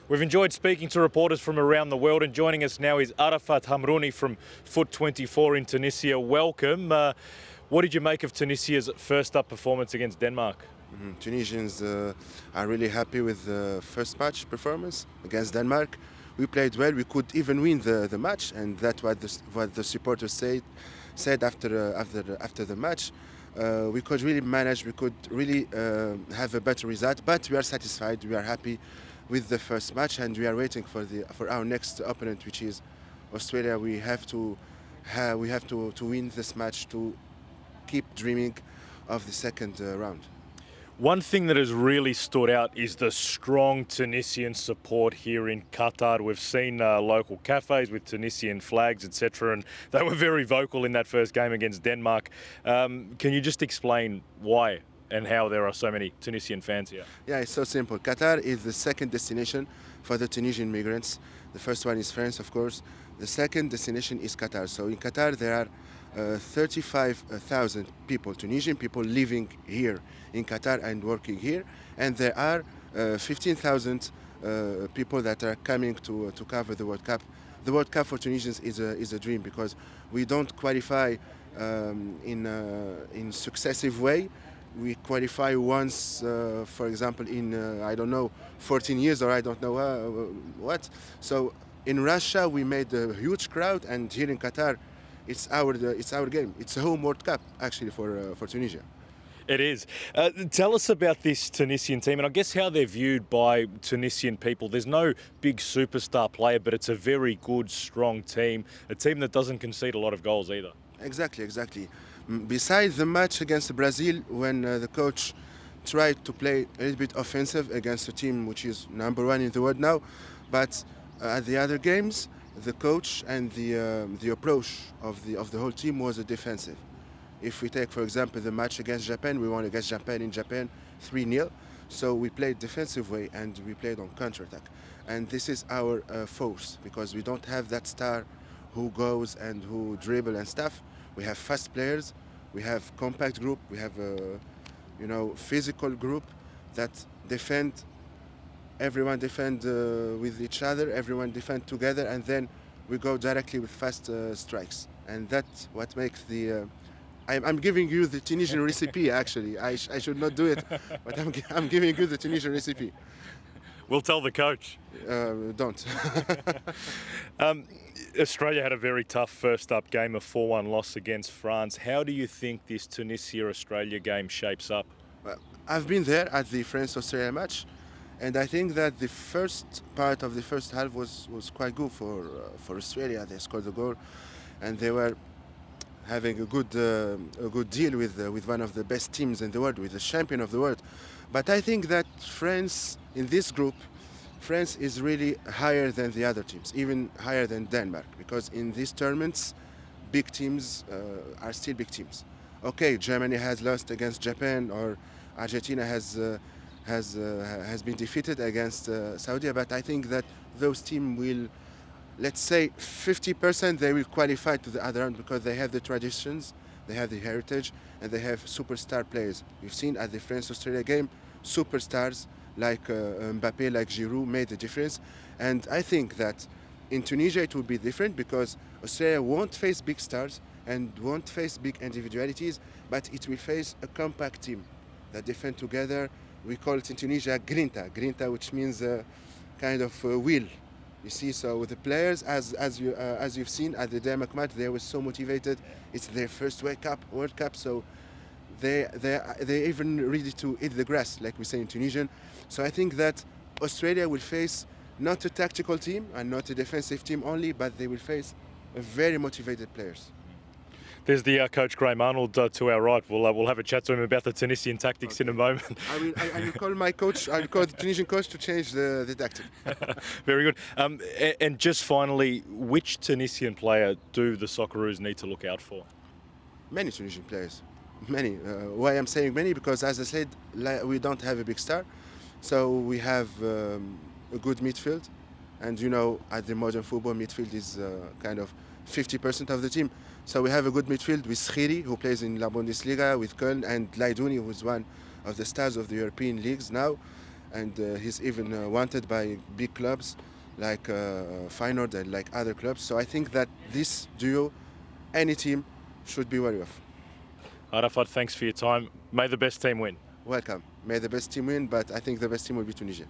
We've enjoyed speaking to reporters from around the world, and joining us now is Arafat Hamrouni from Foot24 in Tunisia. Welcome. What did you make of Tunisia's first up performance against Denmark? Tunisians are really happy with the first match performance against Denmark. We played well. We could even win the match, and that's what the supporters said after the match. We could really manage. We could really have a better result, but we are satisfied. We are happy with the first match, and we are waiting for our next opponent, which is Australia. We have to win this match to keep dreaming of the second round. One thing that has really stood out is the strong Tunisian support here in Qatar. We've seen local cafes with Tunisian flags, etc., and they were very vocal in that first game against Denmark. Can you just explain why and how there are so many Tunisian fans here? Yeah, it's so simple. Qatar is the second destination for the Tunisian migrants. The first one is France, of course. The second destination is Qatar. So in Qatar there are 35,000 people, Tunisian people, living here in Qatar and working here, and there are 15,000 people that are coming to cover the World Cup. The World Cup for Tunisians is a dream, because we don't qualify in successive way. We qualify once, for example, in I don't know, 14 years, or I don't know what. So in Russia we made a huge crowd, and here in Qatar it's our game. It's a home World Cup actually for Tunisia. It is. Tell us about this Tunisian team, and I guess how they're viewed by Tunisian people. There's no big superstar player, but it's a very good, strong team. A team that doesn't concede a lot of goals either. Exactly. Besides the match against Brazil, when the coach tried to play a little bit offensive against a team which is number one in the world now, but at the other games, the coach and the approach of the whole team was a defensive. If we take, for example, the match against Japan, we won against Japan in Japan 3-0. So we played defensive way, and we played on counter-attack. And this is our force, because we don't have that star who goes and who dribble and stuff. We have fast players, we have compact group, we have a physical group that defend. Everyone defend with each other, everyone defend together, and then we go directly with fast strikes. And that's what makes the... I'm giving you the Tunisian recipe, actually. I should not do it, but I'm giving you the Tunisian recipe. We'll tell the coach. Don't. Australia had a very tough first up game, a 4-1 loss against France. How do you think this Tunisia-Australia game shapes up? Well, I've been there at the France-Australia match, and I think that the first part of the first half was quite good for Australia. They scored the goal, and they were having a good deal with one of the best teams in the world, with the champion of the world. But I think that France, in this group, France is really higher than the other teams, even higher than Denmark, because in these tournaments, big teams are still big teams. Okay, Germany has lost against Japan, or Argentina has been defeated against Saudi, but I think that those teams will, let's say 50%, they will qualify to the other round, because they have the traditions, they have the heritage, and they have superstar players. We've seen at the France-Australia game, superstars like Mbappé, like Giroud made the difference. And I think that in Tunisia it will be different, because Australia won't face big stars and won't face big individualities, but it will face a compact team that defend together. We call it in Tunisia grinta, which means kind of will. You see, so the players, as you've seen at the Denmark match, they were so motivated. It's their first World Cup, so they're even ready to eat the grass, like we say in Tunisian. So I think that Australia will face not a tactical team and not a defensive team only, but they will face a very motivated players. There's the coach Graham Arnold to our right. We'll have a chat to him about the Tunisian tactics in a moment. I will call my coach. I will call the Tunisian coach to change the tactic. Very good. And just finally, which Tunisian player do the Socceroos need to look out for? Many Tunisian players. Many. Why I'm saying many? Because, as I said, we don't have a big star. So we have a good midfield. And at the modern football, midfield is kind of 50% of the team. So we have a good midfield with Khiri, who plays in La Bundesliga with Köln, and Laidouni, who is one of the stars of the European leagues now. and he's even wanted by big clubs like Feyenoord and like other clubs. So I think that this duo, any team, should be wary of. Arafat, thanks for your time. May the best team win. Welcome. May the best team win, but I think the best team will be Tunisia.